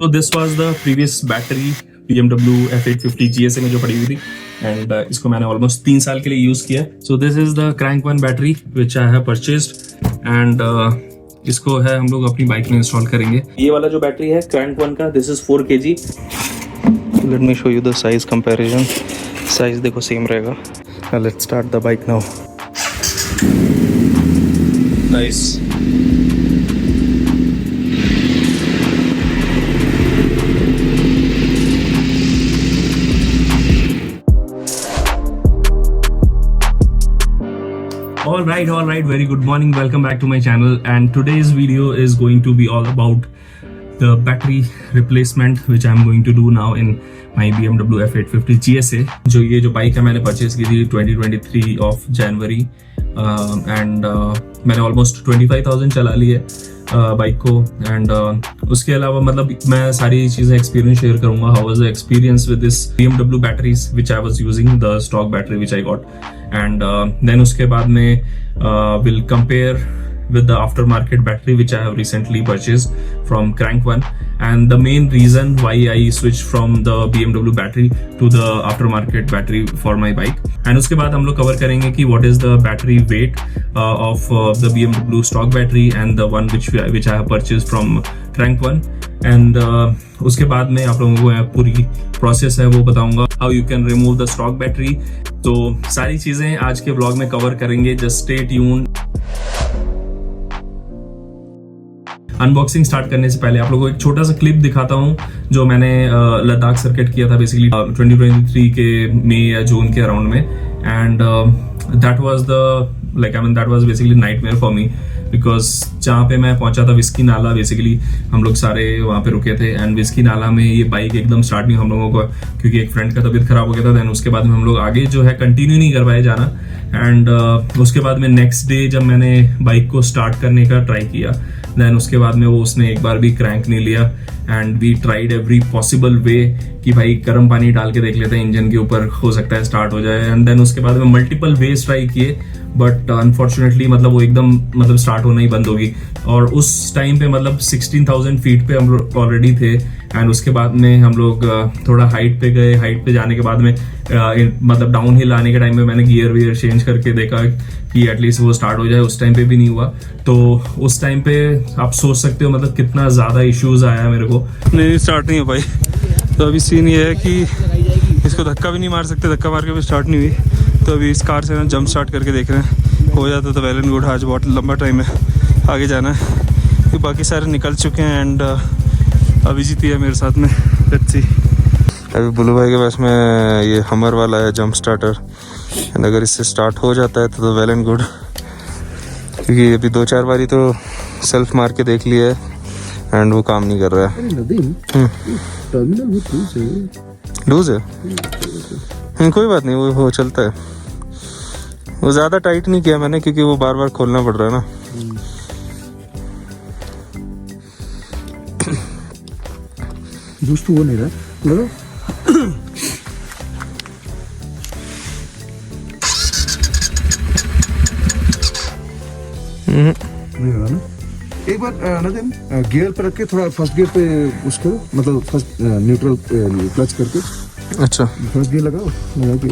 तो this was the previous battery BMW F850 GSA में जो पड़ी हुई थी एंड इसको मैंने ऑलमोस्ट 3 साल के लिए यूज किया। So this is the crank one battery which I have purchased and इसको है हम लोग अपनी बाइक में इंस्टॉल करेंगे। ये वाला जो बैटरी है क्रैंक वन का, this is 4 kg। Let me show you the size comparison. Size देखो सेम रहेगा। Let's start the bike now. Nice. All right, very good morning, welcome back to my channel, and today's video is going to be all about the battery replacement which I'm going to do now in my BMW F850 GSA। ये जो bike है मैंने purchase की थी 2023 of January and मैंने almost 25,000 चला ली है bike को। एंड उसके अलावा मतलब मैं सारी चीज़ें एक्सपीरियंस शेयर करूंगा। How was the experience with this BMW batteries which I was using, the stock battery which I got, and then उसके बाद में will compare with the aftermarket battery which I have recently purchased from Crank One, and the main reason why I switched from the BMW battery to the aftermarket battery for my bike। and उसके बाद हम लोग cover करेंगे कि what is the battery weight of the BMW stock battery and the one which I have purchased from Crank One, and उसके बाद में आप लोगों को पूरी प्रोसेस है वो बताऊंगा, how you can remove the stock battery। तो सारी चीजें आज के व्लॉग में कवर करेंगे, just stay tuned। Unboxing start करने से पहले आप लोगों को एक छोटा सा क्लिप दिखाता हूँ जो मैंने लद्दाख सर्किट किया था बेसिकली 2023 के मई या जून के अराउंड में, and that was that was basically nightmare for me, because जहाँ पे मैं पहुंचा था विस्की नाला, बेसिकली हम लोग सारे वहाँ पे रुके थे, एंड विस्की नाला में ये बाइक एकदम स्टार्ट नहीं हम लोगों को, क्योंकि एक फ्रेंड का तबीयत खराब हो गया था। देन उसके बाद में हम लोग आगे जो है कंटिन्यू नहीं कर पाए जाना, एंड उसके बाद में नेक्स्ट डे जब मैंने बाइक को स्टार्ट करने का ट्राई किया, देन उसके बाद में वो उसने एक बार भी क्रैंक नहीं लिया, and we tried every possible way कि भाई गर्म पानी डाल के देख लेते हैं इंजन के ऊपर, हो सकता है स्टार्ट हो जाए। एंड देन उसके बाद में मल्टीपल वेज ट्राई किए, बट अनफॉर्चुनेटली मतलब वो एकदम मतलब स्टार्ट होना ही बंद होगी। और उस टाइम पे मतलब 16,000 फीट पे हम लोग ऑलरेडी थे, एंड उसके बाद में हम लोग थोड़ा हाइट पे गए। हाइट पे जाने के बाद में मतलब डाउन हिल आने के टाइम में मैंने गियर वियर चेंज करके देखा कि एटलीस्ट वो स्टार्ट हो जाए, उस टाइम पे भी नहीं हुआ। तो उस टाइम पे आप सोच सकते हो मतलब कितना ज़्यादा इश्यूज आया मेरे को। नहीं स्टार्ट नहीं हो पाई। तो अभी सीन ये है कि इसको धक्का भी नहीं मार सकते, धक्का मार के भी स्टार्ट नहीं हुई। तो अभी इस कार से ना जंप स्टार्ट करके देख रहे हैं, हो जाता तो वेल एंड गुड। आज बहुत लंबा टाइम है, आगे जाना है। तो बाकी सारे निकल चुके हैं, एंड अभी जीती है मेरे साथ में। Let's see. अभी बुल्लू भाई के पास में ये हमर वाला है जंप स्टार्टर, एंड अगर इससे स्टार्ट हो जाता है तो वेल एंड गुड, क्योंकि अभी 2-4 बारी तो सेल्फ मार के देख लिया है एंड वो काम नहीं कर रहा है। लूज है, कोई बात नहीं, वो चलता है। वो ज़्यादा टाइट नहीं किया मैंने, क्योंकि वो बार बार खोलना पड़ रहा है ना। बूस्ट तो वो नहीं रहा लगा। नहीं रहा ना। एक बार नदीम गियर पे रख के थोड़ा फर्स्ट गियर पे उसको मतलब फर्स्ट न्यूट्रल क्लच करके, अच्छा फर्स्ट गियर लगा के।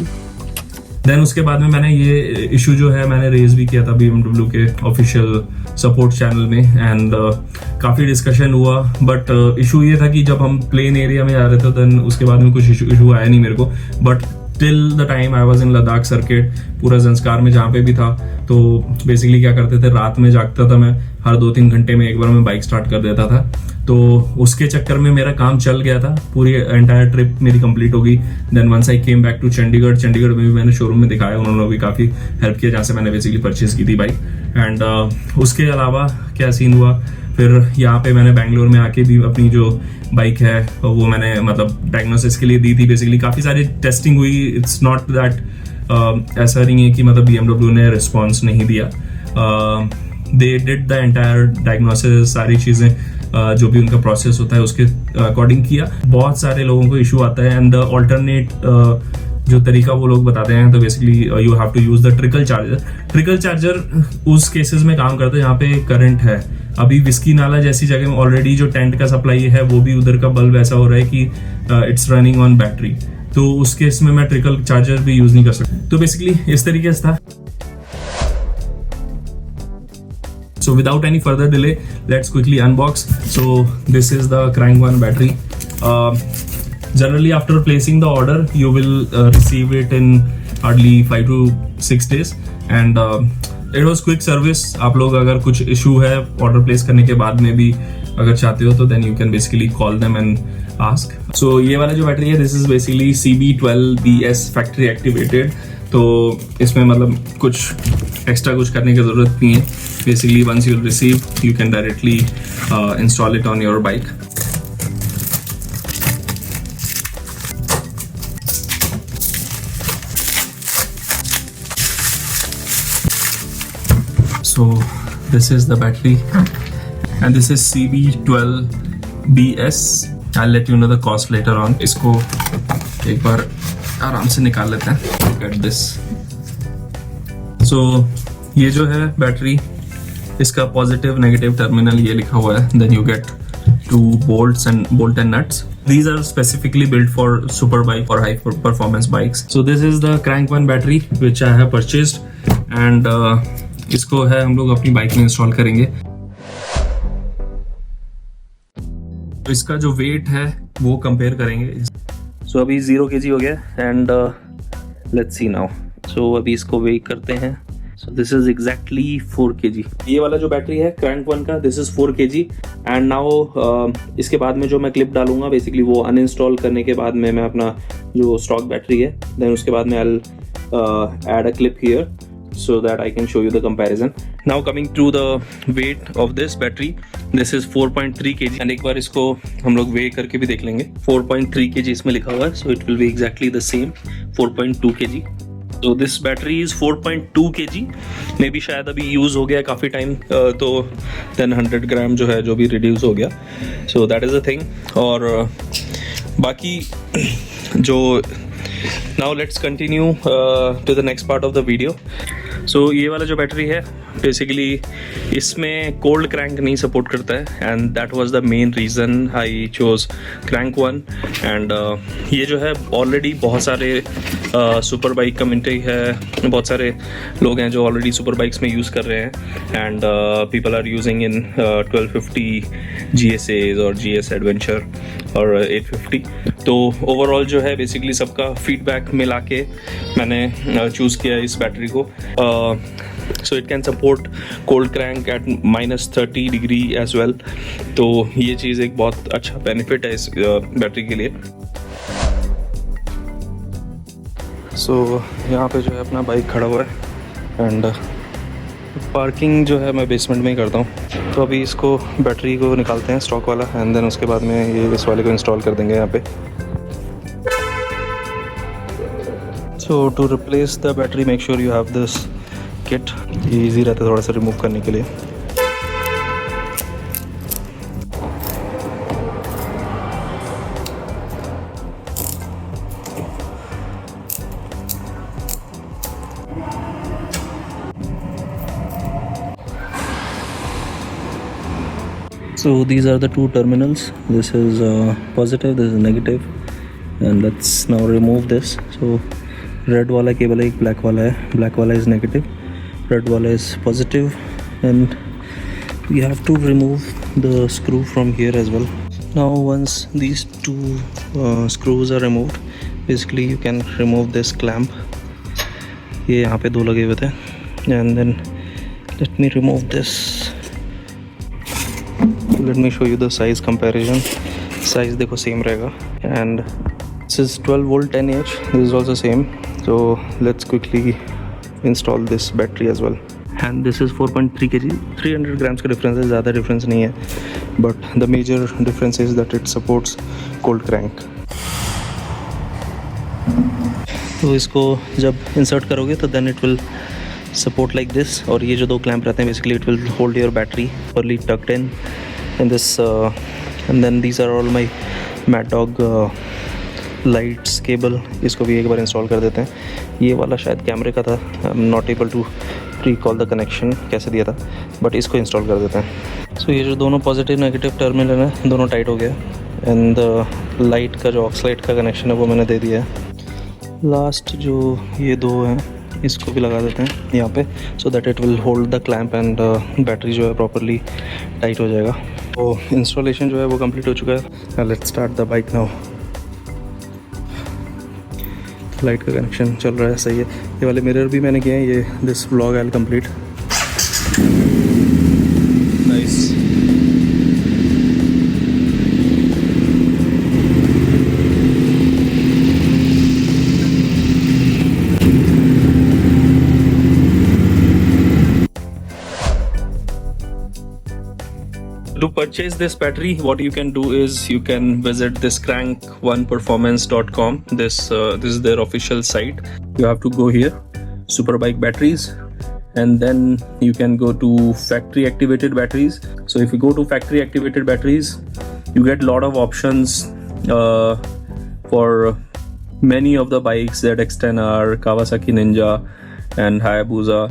देन उसके बाद में मैंने ये इशू जो है मैंने रेज भी किया था BMW के ऑफिशियल सपोर्ट चैनल में, एंड काफ़ी डिस्कशन हुआ। बट इशू ये था कि जब हम प्लेन एरिया में जा रहे थे, देन उसके बाद में कुछ इशू आया नहीं मेरे को। But till the time I was in Ladakh circuit, पूरा ज़ंस्कार में जहाँ पे भी था, तो बेसिकली क्या करते थे, रात में जागता था मैं, हर 2-3 घंटे में एक बार मैं बाइक स्टार्ट कर देता था। तो उसके चक्कर में मेरा काम चल गया था, पूरी एंटायर ट्रिप मेरी कंप्लीट हो गई। Then once I came back to Chandigarh में भी मैंने शोरूम में दिखाया, उन्होंने भी काफ़ी हेल्प किया जहाँ से मैंने बेसिकली परचेज की थी बाइक। एंड उसके अलावा क्या सीन हुआ, फिर यहाँ पे मैंने बैंगलोर में आके भी अपनी जो बाइक है वो मैंने मतलब डायग्नोसिस के लिए दी थी। बेसिकली काफ़ी सारी टेस्टिंग हुई, इट्स नॉट दैट ऐसा नहीं है कि मतलब BMW ने रिस्पॉन्स नहीं दिया। They did the entire diagnosis, सारी चीज़ें जो भी उनका प्रोसेस होता है उसके अकॉर्डिंग किया। बहुत सारे लोगों को इशू आता है, एंड द ऑल्टरनेट जो तरीका वो लोग बताते हैं, तो basically you have to use the trickle charger. Trickle charger उस केसेस में काम करता है जहाँ पे करंट है, अभी विस्की नाला जैसी जगह में ऑलरेडी जो टेंट का सप्लाई है वो भी उधर का बल्ब ऐसा हो रहा है कि इट्स रनिंग ऑन बैटरी, तो उस केस में मैं ट्रिकल चार्जर भी यूज नहीं कर सकता। तो बेसिकली इस तरीके से था। So without any further delay, let's quickly unbox. So this is the Crank One battery. Generally after placing the order, you will receive it in hardly 5 to 6 days, and it was quick service. आप लोग अगर कुछ issue है order place करने के बाद में भी अगर चाहते हो तो then you can basically call them and ask. So ये वाला जो बैटरी है, this is basically CB12BS factory activated. तो इसमें मतलब कुछ एक्स्ट्रा कुछ करने की ज़रूरत नहीं है। Basically once you receive you can directly install it on your bike. So this is the battery and this is CB12BS. I'll let you know the cost later on. इसको एक बार आराम से निकाल लेते हैं। Get this. So ये जो है बैटरी, इसका पॉजिटिव नेगेटिव टर्मिनल ये लिखा हुआ है। Then you get two bolts and nuts. These are specifically built for super bike or high performance bikes. So this is the Crank One battery which I have purchased and इसको है हम लोग अपनी bike में install करेंगे। तो इसका जो वेट है वो कंपेयर करेंगे। सो अभी 0 kg हो गया एंड लेट्स सी नाउ। सो अभी इसको वेट करते हैं। So this is exactly 4 kg। ये वाला जो बैटरी है Crank One का, this is 4 kg and now इसके बाद में जो मैं क्लिप डालूंगा बेसिकली वो अनइंस्टॉल करने के बाद में मैं अपना जो स्टॉक बैटरी है देन उसके बाद में I will add a clip here so that I can show you the comparison. Now coming to the weight of this battery, this is 4.3 kg and एक बार इसको हम लोग weigh करके भी देख लेंगे। 4.3 kg इसमें लिखा हुआ है, so it will be exactly the same 4.2 kg. So this battery is 4.2 kg. मे भी शायद अभी यूज़ हो गया काफ़ी टाइम तो then 100 ग्राम जो है जो भी रिड्यूस हो गया। So that is the thing. और बाकी जो now let's continue to the next part of the video. So ये वाला जो बैटरी है बेसिकली इसमें कोल्ड क्रैंक नहीं सपोर्ट करता है and that was the main reason I chose Crank One। And ये जो है ऑलरेडी बहुत सारे सुपर बाइक कम्युनिटी है, बहुत सारे लोग हैं जो ऑलरेडी सुपर बाइक्स में यूज़ कर रहे हैं and people are using in 1250 GSAs और GS Adventure और 850। तो ओवरऑल जो है बेसिकली सबका फीडबैक मिला के मैंने चूज़ किया इस बैटरी को। So it can support cold crank at -30 degree as well. तो ये चीज़ एक बहुत अच्छा बेनिफिट है इस बैटरी के लिए। सो यहाँ पे जो है अपना बाइक खड़ा हुआ है एंड पार्किंग जो है मैं बेसमेंट में ही करता हूँ। तो अभी इसको बैटरी को निकालते हैं स्टॉक वाला एंड देन उसके बाद में ये इस वाले को इंस्टॉल कर देंगे यहाँ पे। So to replace the battery make sure you have this kit. ये ईजी रहता है थोड़ा सा रिमूव करने के लिए। So these are the two terminals. This is positive, this is negative, and let's now remove this. So red वाला cable है, एक black वाला है। Black वाला is negative, red वाला is positive, and we have to remove the screw from here as well. Now once these two screws are removed, basically you can remove this clamp. ये यहाँ पे दो लगे हुए थे, and then let me remove this. Let me show you the size comparison. Size देखो same रहेगा and this is 12 volt 10Ah. This is also same. So let's quickly install this battery as well. And this is 4.3 kg. 300 grams का difference है, ज़्यादा difference नहीं है. But the major difference is that it supports cold crank. तो इसको जब insert करोगे तो then it will support like this. और ये जो दो clamp रहते हैं basically it will hold your battery firmly tucked in this and then these are all my Mad Dog lights cable. इसको भी एक बार इंस्टॉल कर देते हैं। ये वाला शायद कैमरे का था, I am not able to recall the connection कैसे दिया था, बट इसको इंस्टॉल कर देते हैं। सो ये जो दोनों पॉजिटिव नेगेटिव टर्मिनल है दोनों टाइट हो गया एंड लाइट का जो ऑक्सलाइट का कनेक्शन है वो मैंने दे दिया है। लास्ट जो ये दो हैं इसको भी लगा देते हैं यहाँ पे so that it will hold the clamp and battery जो है प्रॉपरली टाइट हो जाएगा। तो इंस्टॉलेशन जो है वो कंप्लीट हो चुका है। Let's start the bike now. Light का कनेक्शन चल रहा है, सही है। ये वाले मिरर भी मैंने किए हैं। ये this vlog I will complete. Nice. To purchase this battery, what you can do is you can visit this crank1performance.com. This is their official site. You have to go here, Superbike batteries, and then you can go to factory activated batteries. So if you go to factory activated batteries, you get a lot of options for many of the bikes, ZX-10R, Kawasaki Ninja and Hayabusa.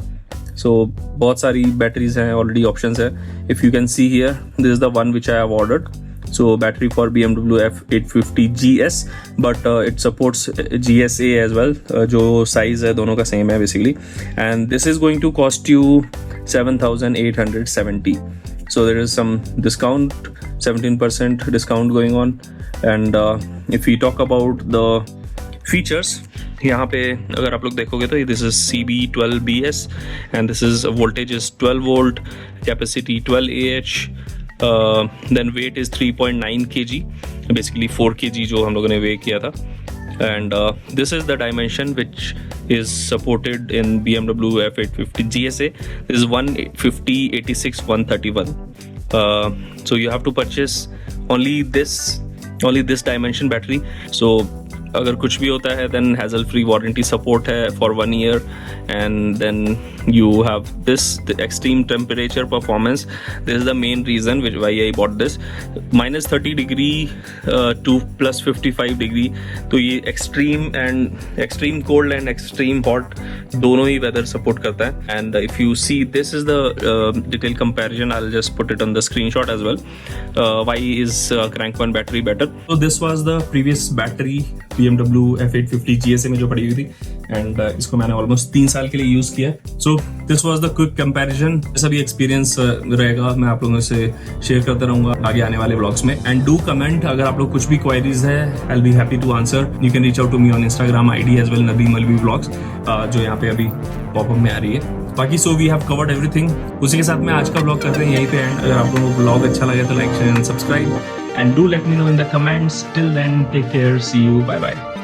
So बहुत सारी batteries हैं, already options है. If you can see here, this is the one which I have ordered. So battery for BMW F850 GS, but it supports GSA as well. जो size है दोनों का same है basically. And this is going to cost you 7,870. So there is some discount, 17% discount going on. And if we talk about the features, यहाँ पे अगर आप लोग देखोगे तो this is CB12BS and this is voltage is 12 volt, capacity 12 AH, then weight is 3.9 kg, basically 4 kg जो हम लोगों ने वे किया था। And this is the dimension which is supported in BMW F850 GSA. This is 150, 86, 131. So you have to purchase only this dimension battery. So अगर कुछ भी होता है then hassle free warranty support है for 1 year, and then you have the extreme temperature performance. This is the main reason why I bought this. -30 degree to +55 degree, तो ये extreme cold and extreme hot दोनों ही weather support करता है। And if you see, this is the detailed comparison. I'll just put it on the screenshot as well. Why is Crank One battery better? So this was the previous battery BMW F850 GSA में जो पड़ी हुई थी, and इसको मैंने almost 3 साल के लिए यूज किया। So this was the quick comparison. जैसा भी एक्सपीरियंस रहेगा मैं आप लोगों से शेयर करता रहूंगा आगे आने वाले व्लॉग्स में। एंड डू कमेंट अगर आप लोग कुछ भी क्वेरीज है, I will be happy to answer. You can reach out to me on Instagram ID as well, Nadeem Alvi vlogs, जो यहाँ पे अभी पॉपअप में आ रही है। बाकी so we have covered everything. उसी के साथ में आज का व्लॉग करते हैं यहीं पे एंड। अगर आप लोगों को व्लॉग अच्छा लगे तो like share and subscribe, and do let me know in the comments. Till then, take care, see you, bye bye.